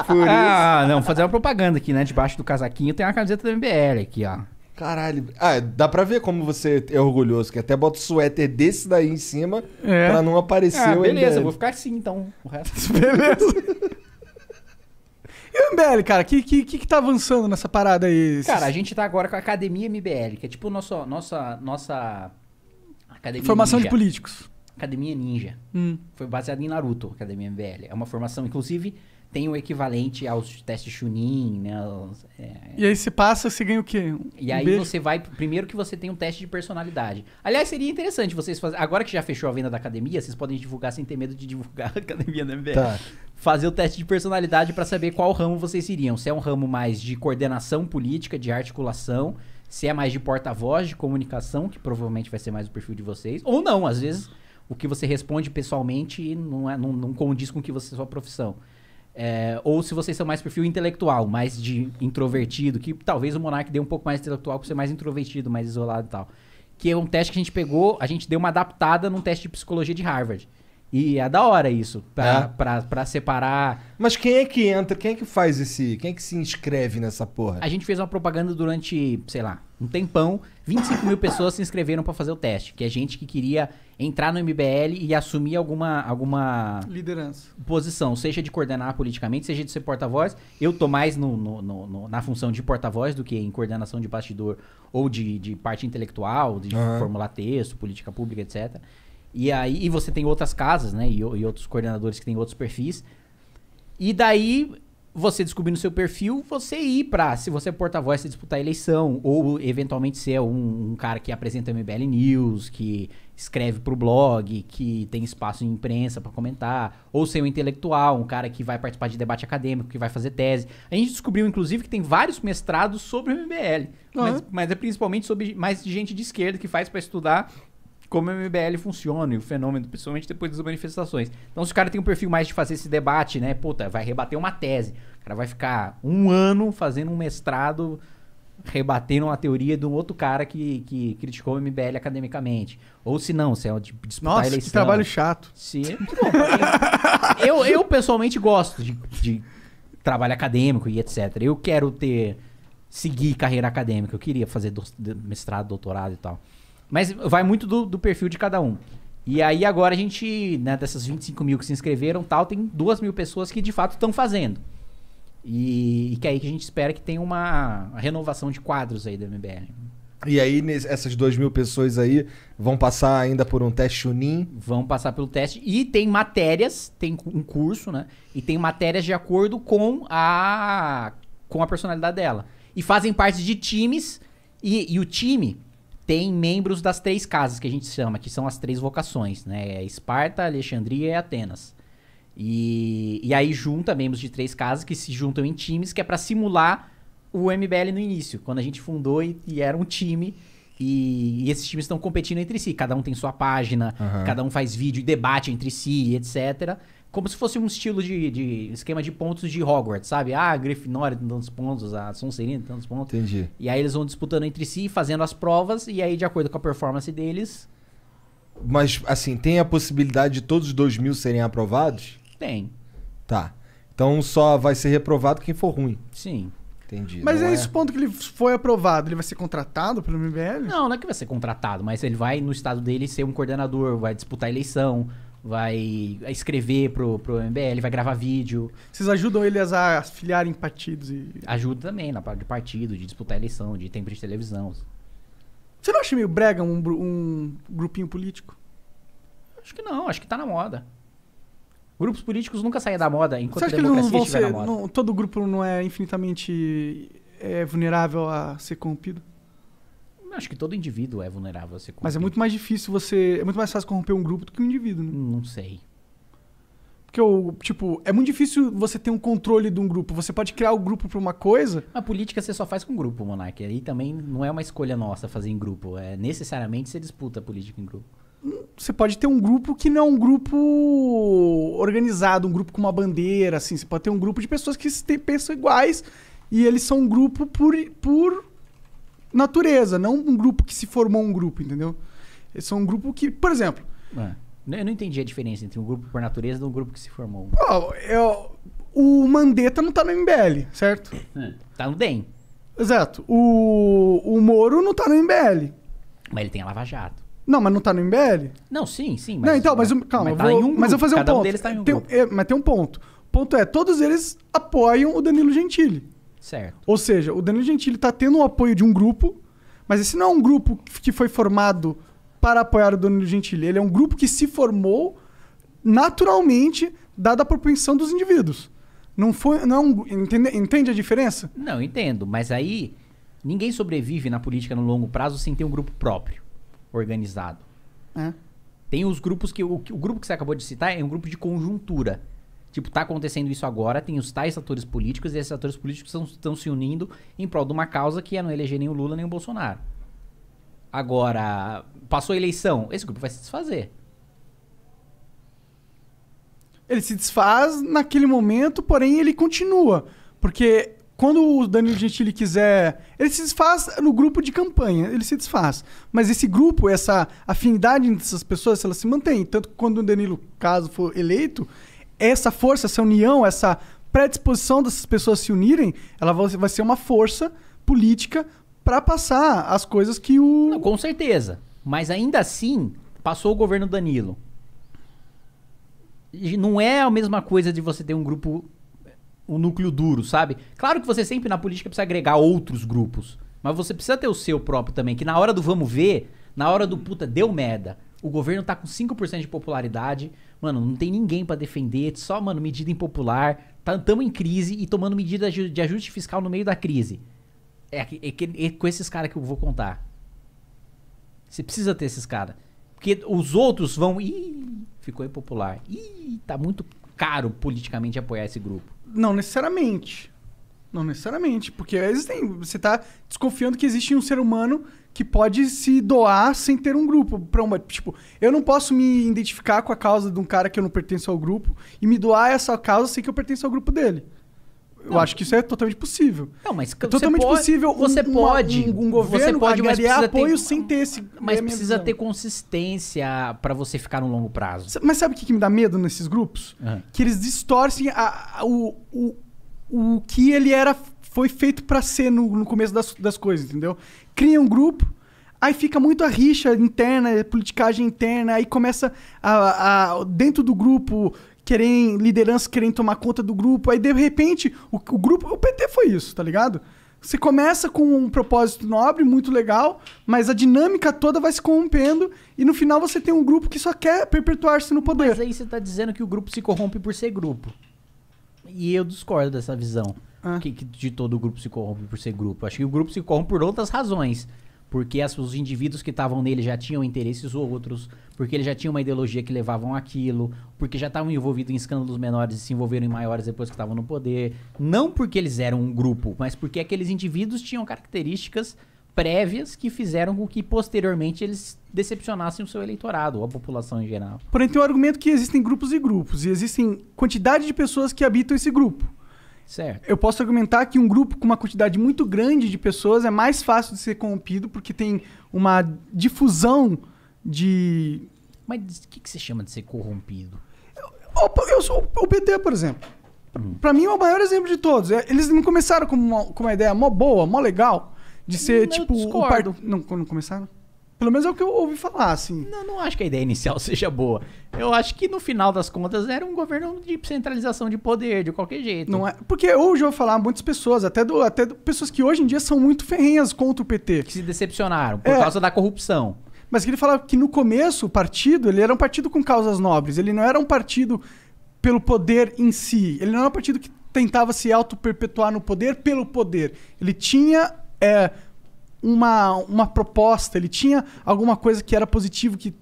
Por isso. Não, fazer uma propaganda aqui, né? Debaixo do casaquinho tem uma camiseta do MBL aqui, ó. Caralho. Dá pra ver como você é orgulhoso, que até bota o suéter desse daí em cima pra não aparecer o beleza, MBL. vou ficar assim então. O resto. Beleza. E o MBL, cara, que tá avançando nessa parada aí? Cara, a gente tá agora com a Academia MBL, que é tipo nossa Academia Formação Ninja. de políticos. Academia Ninja. Foi baseada em Naruto, Academia MBL. É uma formação, inclusive, tem o equivalente aos testes Chunin, né? E aí você passa, você ganha o quê? E aí você vai... Primeiro que você tem um teste de personalidade. Aliás, seria interessante vocês fazerem... Agora que já fechou a venda da academia, vocês podem divulgar sem ter medo de divulgar a academia da MBL. Tá. Fazer o teste de personalidade pra saber qual ramo vocês iriam. Se é um ramo mais de coordenação política, de articulação, se é mais de porta-voz, de comunicação, que provavelmente vai ser mais o perfil de vocês. Ou não, às vezes o que você responde pessoalmente não condiz com o que você sua profissão. Ou se vocês são mais perfil intelectual, mais de introvertido, que talvez o Monark dê um pouco mais intelectual por ser mais introvertido, mais isolado e tal. Que é um teste que a gente pegou, a gente deu uma adaptada num teste de psicologia de Harvard. E é da hora isso, pra separar... Mas quem é que entra, quem é que faz quem é que se inscreve nessa porra? A gente fez uma propaganda durante, sei lá, um tempão, 25 mil pessoas se inscreveram pra fazer o teste, que é gente que queria entrar no MBL e assumir alguma liderança, posição, seja de coordenar politicamente, seja de ser porta-voz. Eu tô mais na função de porta-voz do que em coordenação de bastidor ou de parte intelectual, de formular texto, política pública, etc. E você tem outras casas, né? E outros coordenadores que têm outros perfis. E daí, você descobrindo o seu perfil, você ir se você é porta-voz, você disputar a eleição. Ou, eventualmente, ser um cara que apresenta MBL News, que escreve pro blog, que tem espaço em imprensa pra comentar. Ou ser um intelectual, um cara que vai participar de debate acadêmico, que vai fazer tese. A gente descobriu, inclusive, que tem vários mestrados sobre o MBL. Mas é principalmente sobre mais gente de esquerda que faz pra estudar como o MBL funciona e o fenômeno, principalmente depois das manifestações. Então, se o cara tem um perfil mais de fazer esse debate, né? Puta, vai rebater uma tese. O cara vai ficar um ano fazendo um mestrado, rebatendo uma teoria de um outro cara que criticou o MBL academicamente. Ou se não, se é de disputar a eleição. Que trabalho chato. Sim, é muito bom. Eu pessoalmente gosto de trabalho acadêmico e etc. Eu quero seguir carreira acadêmica. Eu queria fazer mestrado, doutorado e tal. Mas vai muito do perfil de cada um. E aí agora a gente, né, dessas 25 mil que se inscreveram tal, tem 2 mil pessoas que de fato estão fazendo. E que aí que a gente espera que tenha uma renovação de quadros aí do MBL. E aí essas 2 mil pessoas aí vão passar ainda por um teste Chunin? Vão passar pelo teste. E tem matérias, tem um curso, né? E tem matérias de acordo com a personalidade dela. E fazem parte de times. E o time... tem membros das 3 casas que a gente chama, que são as 3 vocações, né? Esparta, Alexandria e Atenas. E aí junta membros de 3 casas que se juntam em times, que é pra simular o MBL no início, quando a gente fundou e era um time. E esses times estão competindo entre si. Cada um tem sua página, cada um faz vídeo e debate entre si, etc. Como se fosse um estilo de esquema de pontos de Hogwarts, sabe? A Grifinória tem tantos pontos, a Sonserina tem tantos pontos. Entendi. E aí eles vão disputando entre si, fazendo as provas, e aí de acordo com a performance deles... Mas, assim, tem a possibilidade de todos os 2 mil serem aprovados? Tem. Tá. Então só vai ser reprovado quem for ruim. Sim. Entendi. Mas é esse ponto que ele foi aprovado, ele vai ser contratado pelo MBL? Não é que vai ser contratado, mas ele vai, no estado dele, ser um coordenador, vai disputar a eleição, vai escrever pro MBL, vai gravar vídeo. Vocês ajudam eles a afiliarem partidos e... Ajuda também na parte de partido, de disputar a eleição, de tempo de televisão. Você não acha meio brega um grupinho político? Acho que não, acho que tá na moda. Grupos políticos nunca saem da moda enquanto Você acha a que eles não democracia vão estiver ser... na moda. todo grupo não é infinitamente vulnerável a ser corrompido? Acho que todo indivíduo é vulnerável a ser corrompido. Mas é muito mais difícil é muito mais fácil corromper um grupo do que um indivíduo, né? Não sei. Porque, é muito difícil você ter um controle de um grupo. Você pode criar o grupo pra uma coisa... A política você só faz com grupo, Monark. Aí também não é uma escolha nossa fazer em grupo. Necessariamente você disputa a política em grupo. Você pode ter um grupo que não é um grupo organizado, um grupo com uma bandeira, assim. Você pode ter um grupo de pessoas que pensam iguais e eles são um grupo por natureza, não um grupo que se formou um grupo, entendeu? Eles são um grupo que, por exemplo... Eu não entendi a diferença entre um grupo por natureza e um grupo que se formou. o Mandetta não tá no MBL, certo? Tá no DEM. Exato. O Moro não tá no MBL. Mas ele tem a Lava Jato. Não, mas não tá no MBL? Não, sim. Mas, não, então, calma, mas tá em um grupo. Mas eu vou fazer um ponto. Deles tá em um grupo. Mas tem um ponto. O ponto é, todos eles apoiam o Danilo Gentili. Certo. Ou seja, o Danilo Gentili tá tendo o apoio de um grupo, mas esse não é um grupo que foi formado para apoiar o Danilo Gentili. Ele é um grupo que se formou naturalmente, dada a propensão dos indivíduos. Não foi... Não, entende a diferença? Não, entendo. Mas aí, ninguém sobrevive na política no longo prazo sem ter um grupo próprio, organizado. Tem os grupos que... O grupo que você acabou de citar é um grupo de conjuntura. Tipo, tá acontecendo isso agora, tem os tais atores políticos, e esses atores políticos estão se unindo em prol de uma causa que é não eleger nem o Lula nem o Bolsonaro. Agora, passou a eleição, esse grupo vai se desfazer. Ele se desfaz naquele momento, porém ele continua. Porque quando o Danilo Gentili quiser... Ele se desfaz no grupo de campanha, ele se desfaz. Mas esse grupo, essa afinidade dessas pessoas, ela se mantém. Tanto que quando o Danilo, caso for eleito... Essa força, essa união, essa predisposição dessas pessoas se unirem, ela vai ser uma força política para passar as coisas que o... Não, com certeza. Mas ainda assim, passou o governo Danilo. E não é a mesma coisa de você ter um grupo, um núcleo duro, sabe? Claro que você sempre na política precisa agregar outros grupos. Mas você precisa ter o seu próprio também, que na hora do vamos ver, na hora do puta, deu merda. O governo tá com 5% de popularidade. Mano, não tem ninguém pra defender. Só, mano, medida impopular. Tamo em crise e tomando medida de ajuste fiscal no meio da crise. É com esses caras que eu vou contar. Você precisa ter esses caras. Porque os outros vão... Ih, ficou impopular. Ih, tá muito caro politicamente apoiar esse grupo. Não necessariamente. Não necessariamente. Porque você tá desconfiando que existe um ser humano... que pode se doar sem ter um grupo. Tipo, eu não posso me identificar com a causa de um cara que eu não pertenço ao grupo e me doar essa causa sem que eu pertença ao grupo dele. Eu acho que isso é totalmente possível. Não, mas é totalmente possível um governo angariar apoio sem ter esse... Mas precisa ter consistência pra você ficar no longo prazo. Mas sabe o que me dá medo nesses grupos? Que eles distorcem o que ele foi feito pra ser no começo das coisas, entendeu? Cria um grupo, aí fica muito a rixa interna, a politicagem interna, aí começa dentro do grupo, lideranças querem tomar conta do grupo, aí de repente o grupo, o PT foi isso, tá ligado? Você começa com um propósito nobre, muito legal, mas a dinâmica toda vai se corrompendo e no final você tem um grupo que só quer perpetuar-se no poder. Mas aí você tá dizendo que o grupo se corrompe por ser grupo. E eu discordo dessa visão. Que de todo o grupo se corrompe por ser grupo. Acho que o grupo se corrompe por outras razões. Porque os indivíduos que estavam nele já tinham interesses outros, porque eles já tinham uma ideologia que levavam aquilo, porque já estavam envolvidos em escândalos menores e se envolveram em maiores depois que estavam no poder. Não porque eles eram um grupo, mas porque aqueles indivíduos tinham características prévias que fizeram com que posteriormente eles decepcionassem o seu eleitorado, ou a população em geral. Porém, tem o argumento que existem grupos e grupos, e existem quantidade de pessoas que habitam esse grupo. Certo. Eu posso argumentar que um grupo com uma quantidade muito grande de pessoas é mais fácil de ser corrompido porque tem uma difusão de... Mas o que você chama de ser corrompido? Eu sou o PT, por exemplo. Pra mim é o maior exemplo de todos. Eles não começaram com uma ideia mó boa, mó legal, de ser tipo... Não começaram? Pelo menos é o que eu ouvi falar, assim. Não acho que a ideia inicial seja boa. Eu acho que no final das contas era um governo de centralização de poder, de qualquer jeito. Não é, porque hoje eu vou falar muitas pessoas, até pessoas que hoje em dia são muito ferrenhas contra o PT. Que se decepcionaram por causa da corrupção. Mas que ele falava que no começo o partido, ele era um partido com causas nobres. Ele não era um partido pelo poder em si. Ele não era um partido que tentava se auto-perpetuar no poder pelo poder. Ele tinha... uma proposta, ele tinha alguma coisa que era positivo, que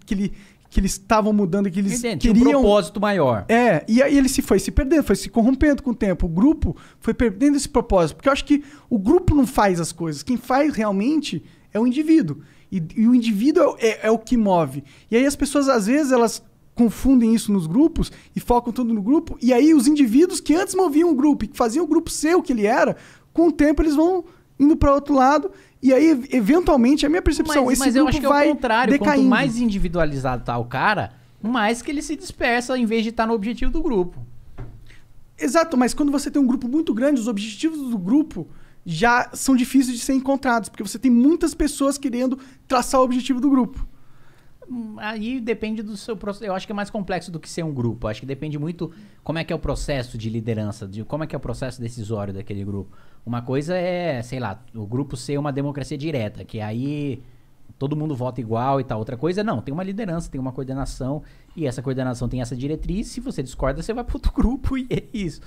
eles estavam mudando, que eles queriam... Tinha um propósito maior. E aí ele foi se perdendo, foi se corrompendo com o tempo. O grupo foi perdendo esse propósito, porque eu acho que o grupo não faz as coisas. Quem faz realmente é o indivíduo. E o indivíduo é o que move. E aí as pessoas, às vezes, elas confundem isso nos grupos e focam tudo no grupo. E aí os indivíduos que antes moviam o grupo e que faziam o grupo ser o que ele era, com o tempo eles vão indo para outro lado. E aí, eventualmente, a minha percepção, esse grupo eu acho que vai é o contrário. decaindo. Quanto mais individualizado tá o cara, mais que ele se dispersa em vez de estar no objetivo do grupo. Exato, mas quando você tem um grupo muito grande, os objetivos do grupo já são difíceis de ser encontrados, porque você tem muitas pessoas querendo traçar o objetivo do grupo. Aí depende do seu processo. Eu acho que é mais complexo do que ser um grupo. Eu acho que depende muito como é que é o processo de liderança, de como é que é o processo decisório daquele grupo. Uma coisa é, sei lá, o grupo ser uma democracia direta, que aí todo mundo vota igual e tal. Outra coisa, não, tem uma liderança, tem uma coordenação, e essa coordenação tem essa diretriz. Se você discorda, você vai para outro grupo e é isso.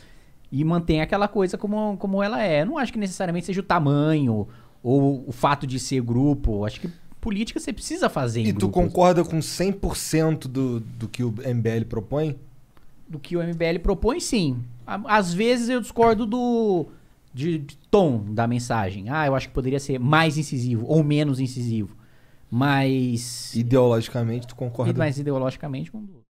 E mantém aquela coisa como ela é. Eu não acho que necessariamente seja o tamanho ou o fato de ser grupo. Acho que política você precisa fazer em E tu grupos. concorda com 100% do que o MBL propõe? Do que o MBL propõe, sim. Às vezes eu discordo de tom da mensagem. Eu acho que poderia ser mais incisivo ou menos incisivo. Mas... Ideologicamente, tu concorda? Mas ideologicamente...